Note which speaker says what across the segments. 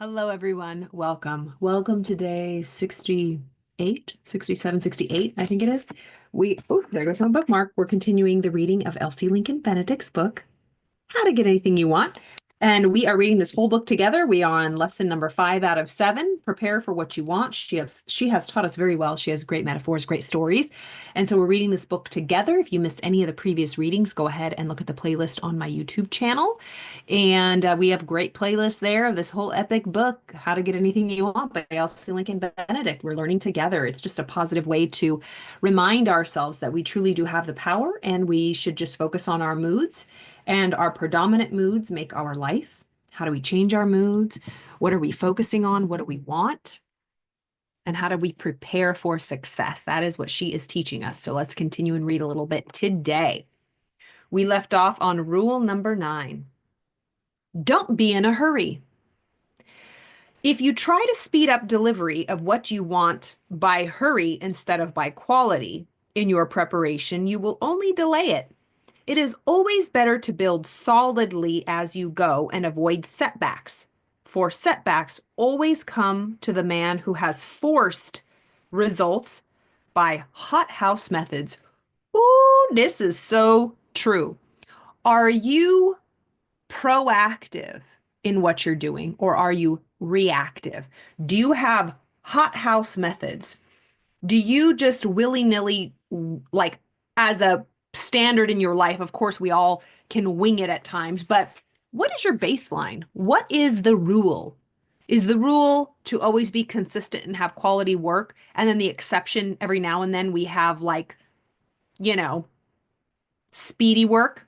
Speaker 1: Hello, everyone. Welcome. Welcome to day 68, 67, 68. I think it is. There goes my bookmark. We're continuing the reading of Elsie Lincoln Benedict's book, How to Get Anything You Want. And we are reading this whole book together. We are on lesson number 5 out of 7. Prepare for what you want. She has taught us very well. She has great metaphors, great stories. And so we're reading this book together. If you missed any of the previous readings, go ahead and look at the playlist on my YouTube channel. And we have great playlists there of this whole epic book, How to Get Anything You Want by Elsie Lincoln Benedict. We're learning together. It's just a positive way to remind ourselves that we truly do have the power and we should just focus on our moods, and our predominant moods make our life. How do we change our moods? What are we focusing on? What do we want? And how do we prepare for success? That is what she is teaching us. So let's continue and read a little bit today. We left off on rule number 9. Don't be in a hurry. If you try to speed up delivery of what you want by hurry instead of by quality in your preparation, you will only delay it. It is always better to build solidly as you go and avoid setbacks, for setbacks always come to the man who has forced results by hothouse methods. Ooh, this is so true. Are you proactive in what you're doing, or are you reactive? Do you have hothouse methods? Do you just willy-nilly, like as a standard in your life? Of course, we all can wing it at times, but what is your baseline? What is the rule? Is the rule to always be consistent and have quality work? And then the exception, every now and then we have like, you know, speedy work?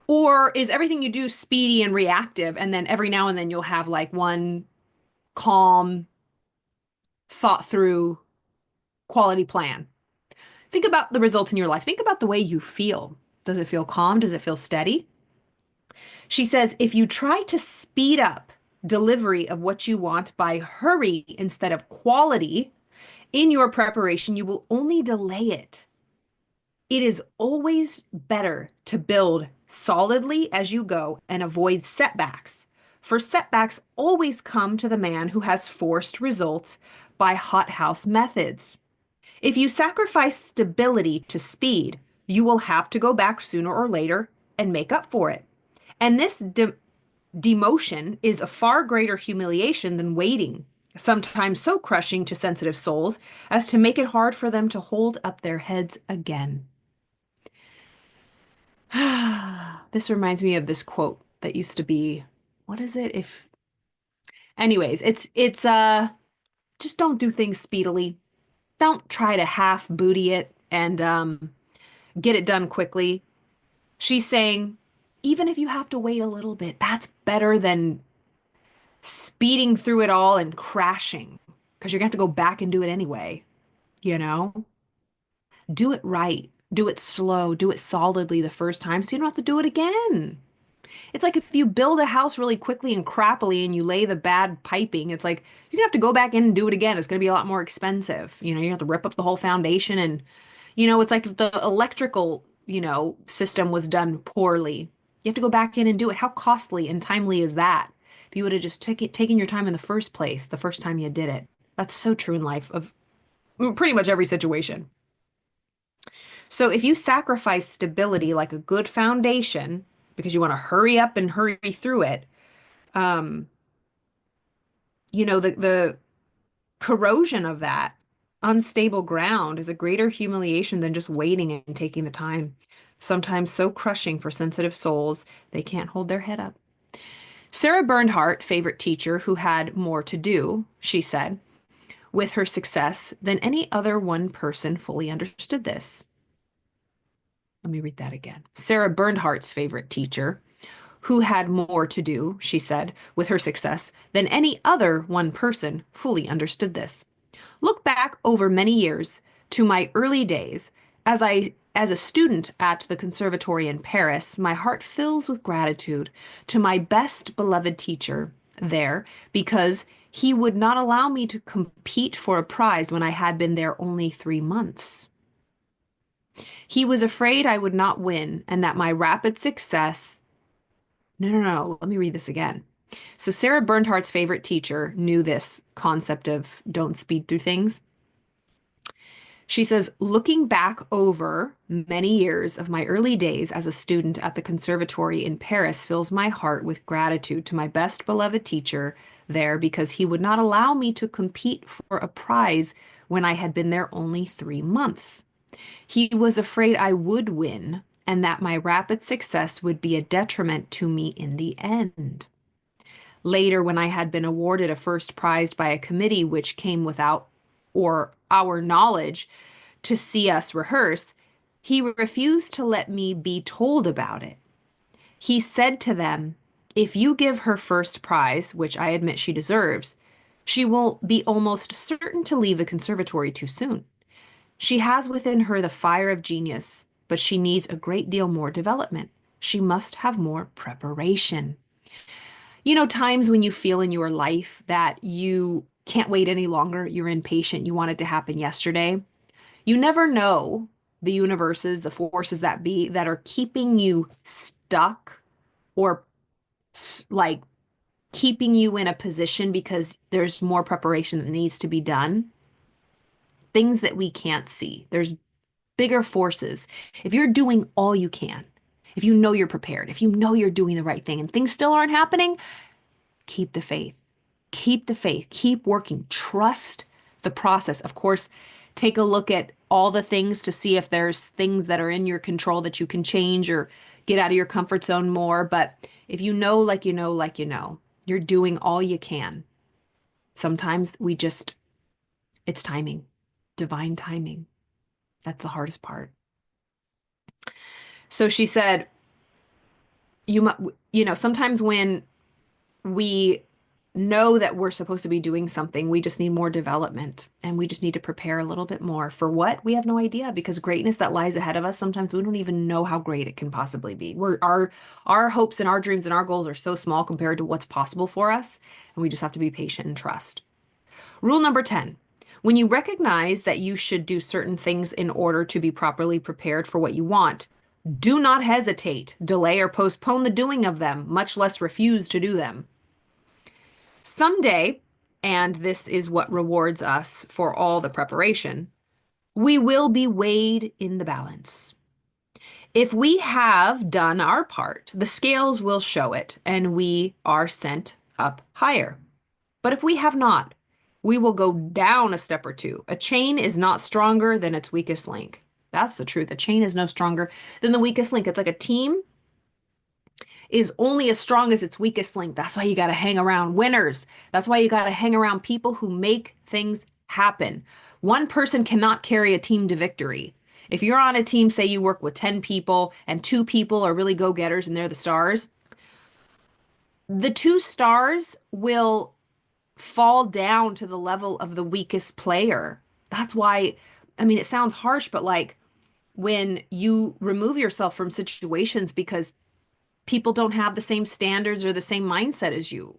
Speaker 1: Or is everything you do speedy and reactive, and then every now and then you'll have like one calm, thought through quality plan? Think about the results in your life. Think about the way you feel. Does it feel calm? Does it feel steady? She says, if you try to speed up delivery of what you want by hurry instead of quality in your preparation, you will only delay it. It is always better to build solidly as you go and avoid setbacks, for setbacks always come to the man who has forced results by hothouse methods. If you sacrifice stability to speed, you will have to go back sooner or later and make up for it. And this demotion is a far greater humiliation than waiting, sometimes so crushing to sensitive souls as to make it hard for them to hold up their heads again. This reminds me of this quote that used to be, what is it? Anyways, it's just don't do things speedily. Don't try to half booty it and get it done quickly. She's saying, even if you have to wait a little bit, that's better than speeding through it all and crashing, because you're gonna have to go back and do it anyway, you know? Do it right. Do it slow. Do it solidly the first time so you don't have to do it again. It's like if you build a house really quickly and crappily and you lay the bad piping, it's like you're gonna have to go back in and do it again. It's gonna be a lot more expensive. You have to rip up the whole foundation, and it's like if the electrical, system was done poorly. You have to go back in and do it. How costly and timely is that? If you would have just taken your time in the first place, the first time you did it. That's so true in life of pretty much every situation. So if you sacrifice stability like a good foundation because you want to hurry up and hurry through it, um, the corrosion of that unstable ground is a greater humiliation than just waiting and taking the time, sometimes so crushing for sensitive souls they can't hold their head up. Sarah Bernhardt, favorite teacher who had more to do, she said, with her success than any other one person fully understood this. Let me read that again. Sarah Bernhardt's favorite teacher, who had more to do, she said, with her success than any other one person fully understood this. Look back over many years to my early days as a student at the conservatory in Paris. My heart fills with gratitude to my best beloved teacher there, because he would not allow me to compete for a prize when I had been there only 3 months. He was afraid I would not win and that my rapid success. No, let me read this again. So Sarah Bernhardt's favorite teacher knew this concept of don't speed through things. She says, looking back over many years of my early days as a student at the conservatory in Paris fills my heart with gratitude to my best beloved teacher there because he would not allow me to compete for a prize when I had been there only 3 months. He was afraid I would win and that my rapid success would be a detriment to me in the end. Later, when I had been awarded a first prize by a committee which came without or our knowledge to see us rehearse, he refused to let me be told about it. He said to them, if you give her first prize, which I admit she deserves, she will be almost certain to leave the conservatory too soon. She has within her the fire of genius, but she needs a great deal more development. She must have more preparation. You know, times when you feel in your life that you can't wait any longer, you're impatient, you want it to happen yesterday. You never know the universes, the forces that be that are keeping you stuck or like keeping you in a position because there's more preparation that needs to be done. Things that we can't see. There's bigger forces. If you're doing all you can, if you know you're prepared, if you know you're doing the right thing and things still aren't happening, keep the faith. Keep the faith. Keep working. Trust the process. Of course, take a look at all the things to see if there's things that are in your control that you can change or get out of your comfort zone more. But if you know, like you know, like you know, you're doing all you can. Sometimes it's timing, divine timing. That's the hardest part. So she said, sometimes when we know that we're supposed to be doing something. We just need more development and we just need to prepare a little bit more for what we have no idea because greatness that lies ahead of us, sometimes we don't even know how great it can possibly be. Our hopes and our dreams and our goals are so small compared to what's possible for us. And we just have to be patient and trust. Rule number 10. When you recognize that you should do certain things in order to be properly prepared for what you want, do not hesitate, delay, or postpone the doing of them, much less refuse to do them. Someday, and this is what rewards us for all the preparation, we will be weighed in the balance. If we have done our part, the scales will show it and we are sent up higher. But if we have not, we will go down a step or two. A chain is not stronger than its weakest link. That's the truth. A chain is no stronger than the weakest link. It's like a team is only as strong as its weakest link. That's why you got to hang around winners. That's why you got to hang around people who make things happen. One person cannot carry a team to victory. If you're on a team, say you work with 10 people and 2 people are really go-getters and they're the stars, the 2 stars will fall down to the level of the weakest player. That's why, I mean, it sounds harsh, but like when you remove yourself from situations because people don't have the same standards or the same mindset as you.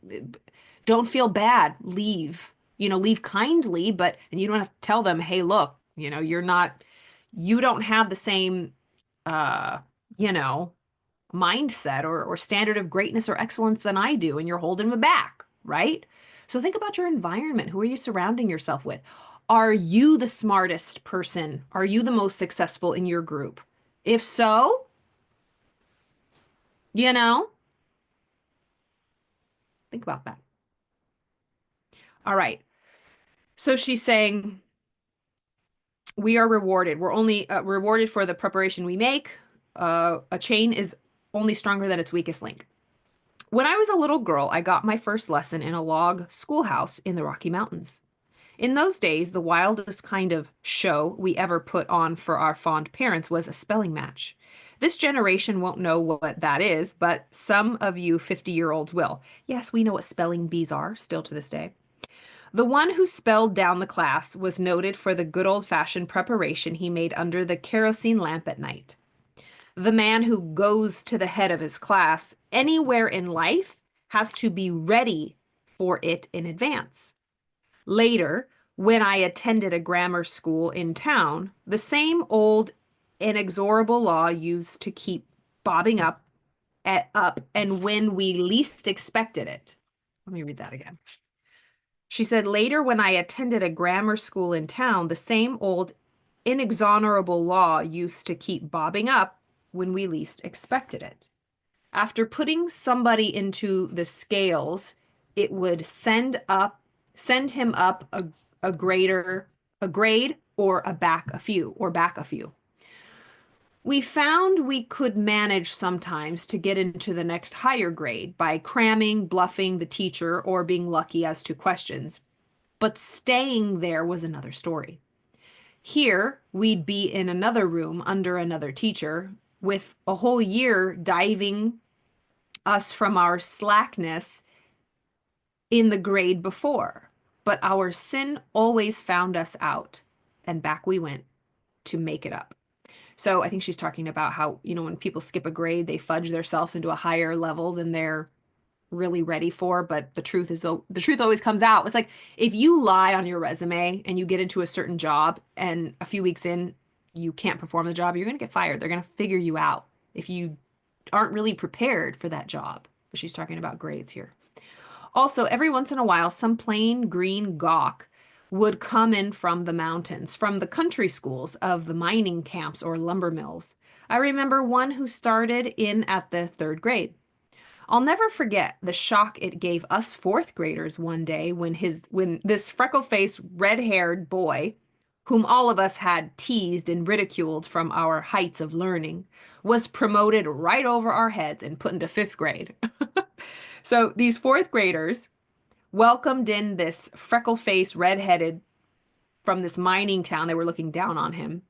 Speaker 1: Don't feel bad. Leave. Leave kindly, but and you don't have to tell them, hey, look, you don't have the same uh, you know, mindset or standard of greatness or excellence than I do, and you're holding me back, right? So think about your environment. Who are you surrounding yourself with? Are you the smartest person? Are you the most successful in your group? If so, you know, think about that. All right. So she's saying we are rewarded. We're only rewarded for the preparation we make. A chain is only stronger than its weakest link. When I was a little girl, I got my first lesson in a log schoolhouse in the Rocky Mountains. In those days, the wildest kind of show we ever put on for our fond parents was a spelling match. This generation won't know what that is, but some of you 50-year-olds will. Yes, we know what spelling bees are still to this day. The one who spelled down the class was noted for the good old-fashioned preparation he made under the kerosene lamp at night. The man who goes to the head of his class anywhere in life has to be ready for it in advance. Later, when I attended a grammar school in town, the same old inexorable law used to keep bobbing up and when we least expected it. Let me read that again. She said, later, when I attended a grammar school in town, the same old inexorable law used to keep bobbing up when we least expected it. After putting somebody into the scales, it would send him up a grade or back a few. We found we could manage sometimes to get into the next higher grade by cramming, bluffing the teacher, or being lucky as to questions. But staying there was another story. Here, we'd be in another room under another teacher with a whole year diving us from our slackness in the grade before. But our sin always found us out, and back we went to make it up. So I think she's talking about how, when people skip a grade, they fudge themselves into a higher level than they're really ready for. But the truth always comes out. It's like if you lie on your resume and you get into a certain job and a few weeks in, you can't perform the job, you're going to get fired. They're going to figure you out if you aren't really prepared for that job. But she's talking about grades here. Also, every once in a while, some plain green gawk would come in from the mountains, from the country schools of the mining camps or lumber mills. I remember one who started in at the 3rd grade. I'll never forget the shock it gave us 4th graders one day when this freckle-faced, red-haired boy, whom all of us had teased and ridiculed from our heights of learning, was promoted right over our heads and put into 5th grade. So these 4th graders welcomed in this freckle-faced, red-headed from this mining town. They were looking down on him.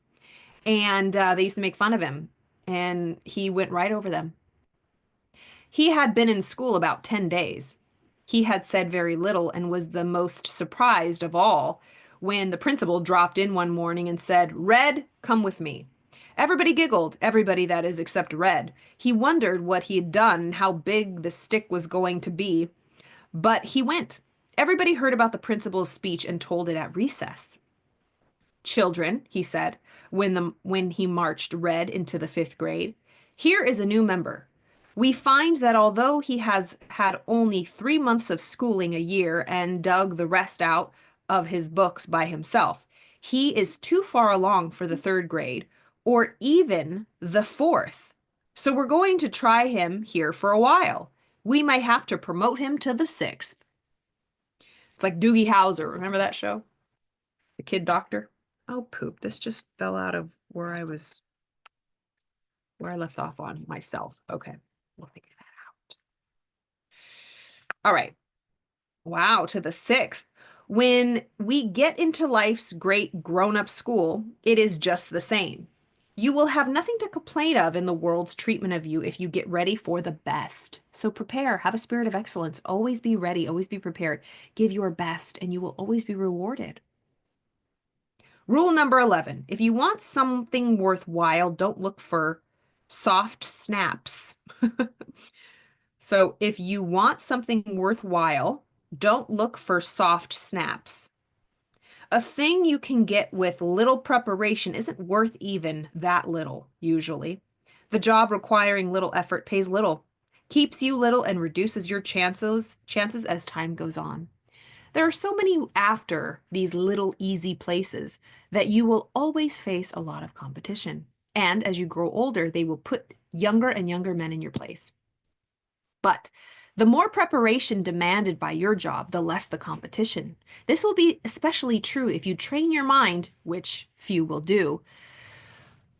Speaker 1: And they used to make fun of him. And he went right over them. He had been in school about 10 days. He had said very little and was the most surprised of all when the principal dropped in one morning and said, "Red, come with me." Everybody giggled, everybody that is except Red. He wondered what he had done and how big the stick was going to be, but he went. Everybody heard about the principal's speech and told it at recess. "Children," he said, when he marched Red into the 5th grade, "here is a new member. We find that although he has had only 3 months of schooling a year and dug the rest out of his books by himself, he is too far along for the 3rd grade or even the 4th. So we're going to try him here for a while. We might have to promote him to the 6th. It's like Doogie Howser. Remember that show? The kid doctor? Oh, poop. This just fell out of where I left off on myself. Okay. We'll figure that out. All right. Wow, to the 6th. When we get into life's great grown-up school, it is just the same. You will have nothing to complain of in the world's treatment of you if you get ready for the best. So prepare, have a spirit of excellence. Always be ready, always be prepared. Give your best, and you will always be rewarded. Rule number 11. If you want something worthwhile, don't look for soft snaps. So if you want something worthwhile, don't look for soft snaps. A thing you can get with little preparation isn't worth even that little, usually. The job requiring little effort pays little, keeps you little, and reduces your chances as time goes on. There are so many after these little easy places that you will always face a lot of competition. And as you grow older, they will put younger and younger men in your place. But the more preparation demanded by your job, the less the competition. This will be especially true if you train your mind, which few will do.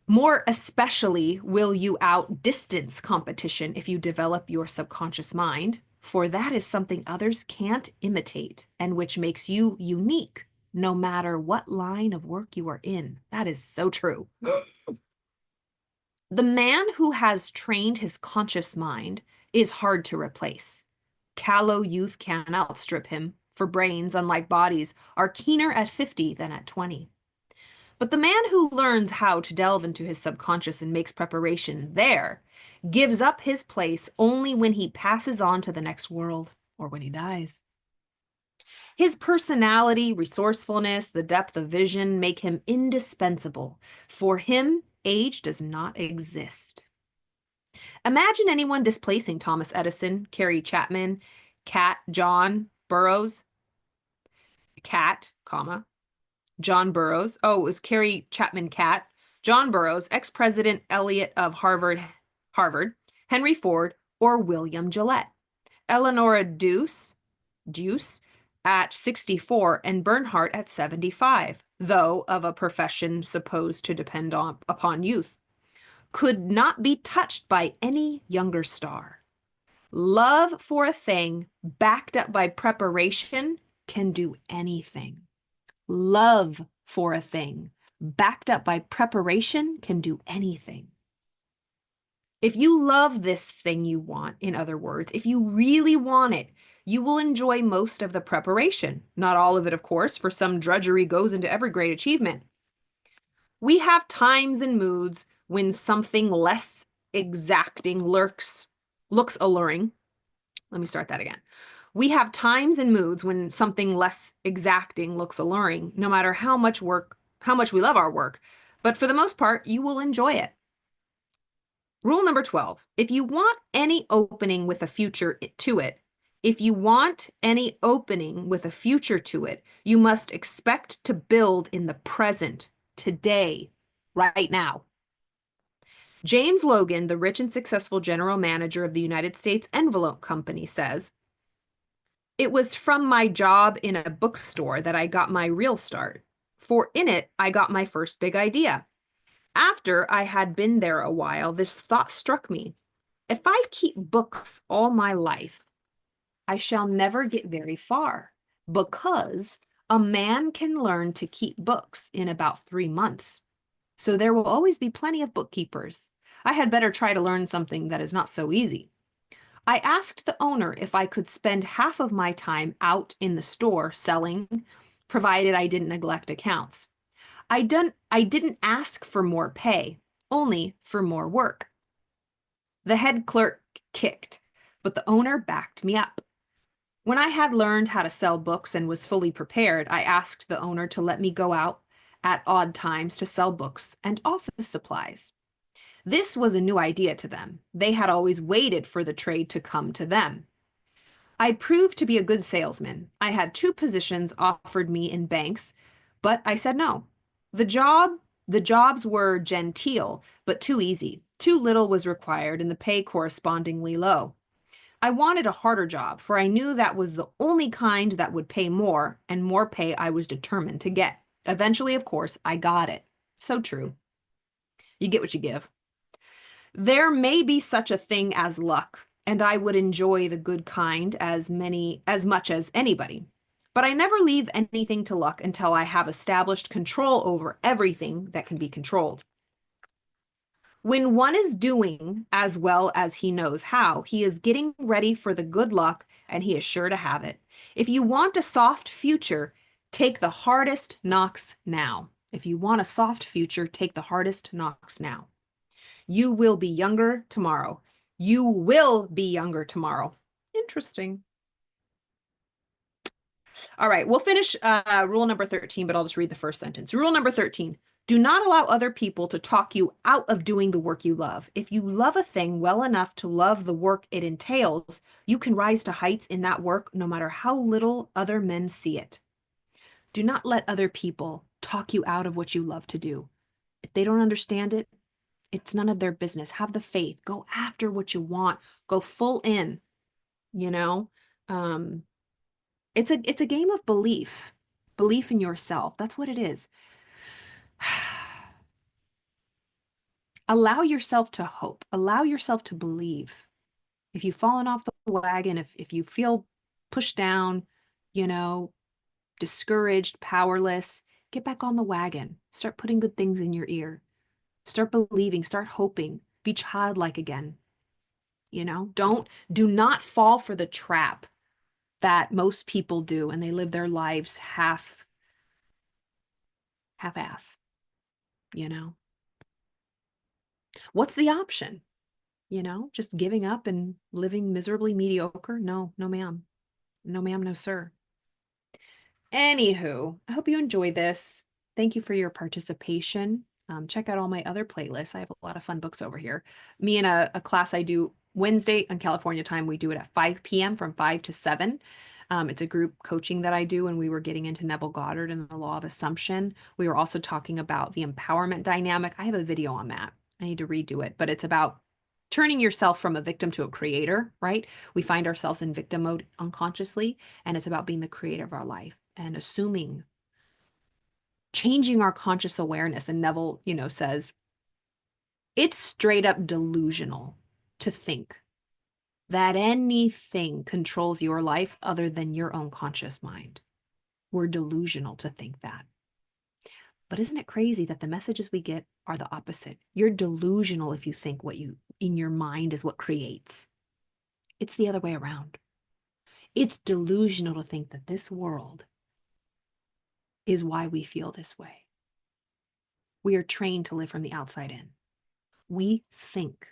Speaker 1: More especially will you outdistance competition if you develop your subconscious mind, for that is something others can't imitate and which makes you unique, no matter what line of work you are in. That is so true. The man who has trained his conscious mind is hard to replace. Callow youth can outstrip him, for brains, unlike bodies, are keener at 50 than at 20. But the man who learns how to delve into his subconscious and makes preparation there gives up his place only when he passes on to the next world or when he dies. His personality, resourcefulness, the depth of vision make him indispensable. For him, age does not exist. Imagine anyone displacing Thomas Edison, Carrie Chapman, Cat John Burroughs, Cat, comma, John Burroughs. Oh, it was Carrie Chapman Catt, John Burroughs, ex-president Eliot of Harvard, Henry Ford, or William Gillette. Eleanora Deuce at 64 and Bernhardt at 75, though of a profession supposed to depend upon youth, could not be touched by any younger star. Love for a thing backed up by preparation can do anything. Love for a thing backed up by preparation can do anything. If you love this thing you want, in other words, if you really want it, you will enjoy most of the preparation. Not all of it, of course, for some drudgery goes into every great achievement. We have times and moods when something less exacting looks alluring. Let me start that again. We have times and moods when something less exacting looks alluring, no matter how much we love our work. But for the most part, you will enjoy it. Rule number 12, if you want any opening with a future to it, you must expect to build in the present, today, right now. James Logan, the rich and successful general manager of the United States Envelope Company, says, "It was from my job in a bookstore that I got my real start, for in it I got my first big idea. After I had been there a while, this thought struck me. If I keep books all my life, I shall never get very far, because a man can learn to keep books in about 3 months. So there will always be plenty of bookkeepers. I had better try to learn something that is not so easy. I asked the owner if I could spend half of my time out in the store selling, provided I didn't neglect accounts. I didn't ask for more pay, only for more work. The head clerk kicked, but the owner backed me up. When I had learned how to sell books and was fully prepared, I asked the owner to let me go out at odd times to sell books and office supplies. This was a new idea to them. They had always waited for the trade to come to them. I proved to be a good salesman. I had 2 positions offered me in banks, but I said no. The jobs were genteel, but too easy. Too little was required and the pay correspondingly low. I wanted a harder job, for I knew that was the only kind that would pay more, and more pay I was determined to get. Eventually, of course, I got it. So true. You get what you give. There may be such a thing as luck, and I would enjoy the good kind as much as anybody. But I never leave anything to luck until I have established control over everything that can be controlled. When one is doing as well as he knows how, he is getting ready for the good luck, and he is sure to have it. If you want a soft future, take the hardest knocks now. If you want a soft future, take the hardest knocks now. You will be younger tomorrow. You will be younger tomorrow. Interesting. All right, we'll finish rule number 13, but I'll just read the first sentence. Rule number 13. Do not allow other people to talk you out of doing the work you love. If you love a thing well enough to love the work it entails, you can rise to heights in that work no matter how little other men see it. Do not let other people talk you out of what you love to do. If they don't understand it, it's none of their business. Have the faith. Go after what you want. Go full in, you know? It's a game of belief in yourself. That's what it is. Allow yourself to hope. Allow yourself to believe. If you've fallen off the wagon, if you feel pushed down, discouraged, powerless, get back on the wagon. Start putting good things in your ear. Start believing, start hoping. Be childlike again. Do not fall for the trap that most people do, and they live their lives half-ass. What's the option? Just giving up and living miserably mediocre? No, no, ma'am. No, ma'am, no, sir. Anywho, I hope you enjoyed this. Thank you for your participation. Check out all my other playlists. I have a lot of fun books over here. Me and a class I do Wednesday on California time, we do it at 5 p.m. from 5 to 7. It's a group coaching that I do, and we were getting into Neville Goddard and the law of assumption. We were also talking about the empowerment dynamic. I have a video on that. I need to redo it, but it's about turning yourself from a victim to a creator, right? We find ourselves in victim mode unconsciously, and it's about being the creator of our life and assuming, changing our conscious awareness. And Neville, says it's straight up delusional to think that anything controls your life other than your own conscious mind. We're delusional to think that. But isn't it crazy that the messages we get are the opposite? You're delusional if you think what you in your mind is what creates. It's the other way around. It's delusional to think that this world is why we feel this way. We are trained to live from the outside in. We think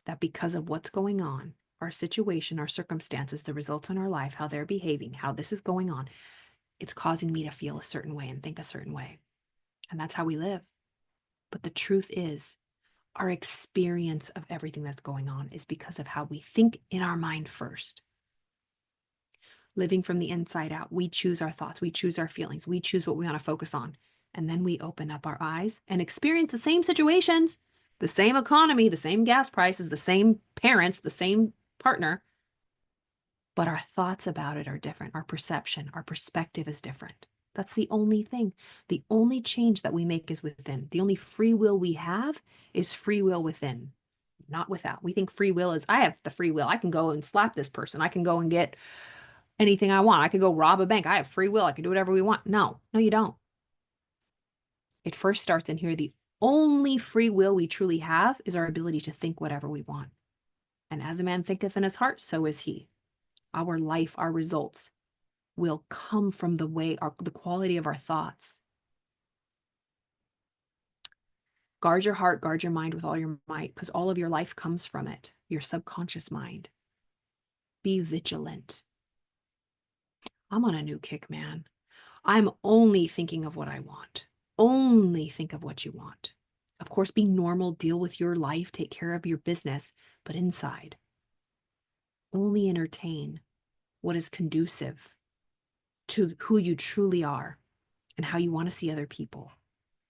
Speaker 1: that because of what's going on, our situation, our circumstances, the results in our life, how they're behaving, how this is going on, it's causing me to feel a certain way and think a certain way. And that's how we live. But the truth is, our experience of everything that's going on is because of how we think in our mind first. Living from the inside out, we choose our thoughts, we choose our feelings, we choose what we want to focus on. And then we open up our eyes and experience the same situations, the same economy, the same gas prices, the same parents, the same partner. But our thoughts about it are different. Our perception, our perspective is different. That's the only thing. The only change that we make is within. The only free will we have is free will within, not without. We think free will is, I have the free will. I can go and slap this person. I can go and get anything I want. I could go rob a bank. I have free will. I can do whatever we want. No, you don't. It first starts in here. The only free will we truly have is our ability to think whatever we want. And as a man thinketh in his heart, so is he. Our life, our results will come from the quality of our thoughts. Guard your heart, guard your mind with all your might, because all of your life comes from it, your subconscious mind. Be vigilant. I'm on a new kick, man. I'm only thinking of what I want. Only think of what you want. Of course, be normal, deal with your life, take care of your business, but inside, only entertain what is conducive to who you truly are and how you want to see other people.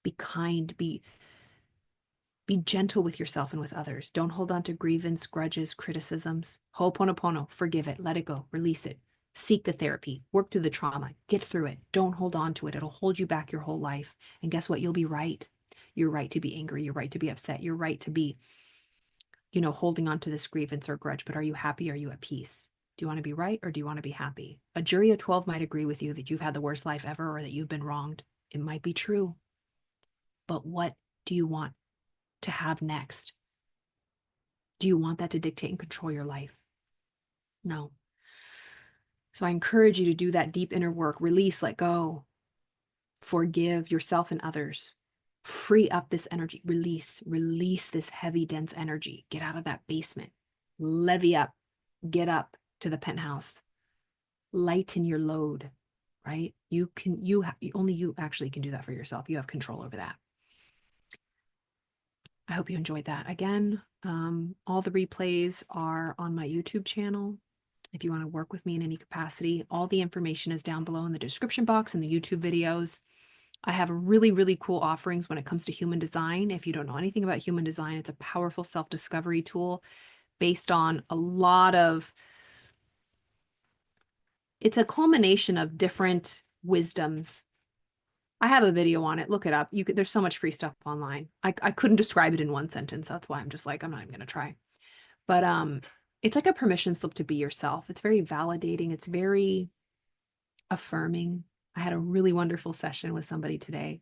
Speaker 1: Be kind, be gentle with yourself and with others. Don't hold on to grievance, grudges, criticisms. Ho'oponopono, forgive it, let it go, release it. Seek the therapy, work through the trauma, get through it. Don't hold on to it. It'll hold you back your whole life. And guess what? You'll be right. You're right to be angry. You're right to be upset. You're right to be, holding on to this grievance or grudge. But are you happy? Are you at peace? Do you want to be right or do you want to be happy? A jury of 12 might agree with you that you've had the worst life ever or that you've been wronged. It might be true. But what do you want to have next? Do you want that to dictate and control your life? No. So I encourage you to do that deep inner work. Release, let go, forgive yourself and others. Free up this energy. Release this heavy, dense energy. Get out of that basement. Levy up. Get up to the penthouse. Lighten your load, right? Only you actually can do that for yourself. You have control over that. I hope you enjoyed that. Again, all the replays are on my YouTube channel. If you want to work with me in any capacity, all the information is down below in the description box and the YouTube videos. I have really, really cool offerings when it comes to human design. If you don't know anything about human design, it's a powerful self-discovery tool based on it's a culmination of different wisdoms. I have a video on it. Look it up. There's so much free stuff online. I couldn't describe it in one sentence. That's why I'm just like, I'm not even going to try. But it's like a permission slip to be yourself. It's very validating. It's very affirming. I had a really wonderful session with somebody today,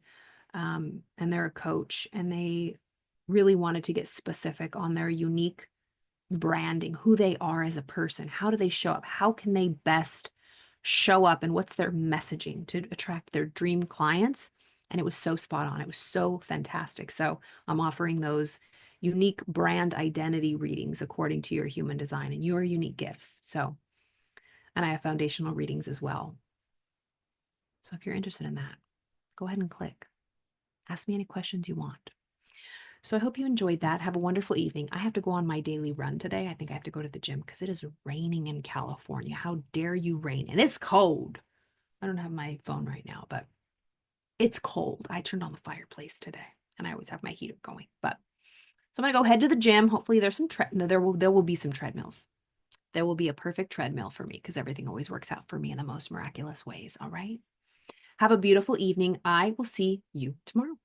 Speaker 1: and they're a coach, and they really wanted to get specific on their unique branding, who they are as a person. How do they show up? How can they best show up, and what's their messaging to attract their dream clients? And it was so spot on. It was so fantastic. So I'm offering those unique brand identity readings according to your human design and your unique gifts. So, and I have foundational readings as well. So if you're interested in that, go ahead and click. Ask me any questions you want. So I hope you enjoyed that. Have a wonderful evening. I have to go on my daily run today. I think I have to go to the gym because it is raining in California. How dare you rain? And it's cold. I don't have my phone right now, but it's cold. I turned on the fireplace today and I always have my heater going. But so I'm gonna go head to the gym. Hopefully there's some there will be some treadmills. There will be a perfect treadmill for me because everything always works out for me in the most miraculous ways. All right. Have a beautiful evening. I will see you tomorrow.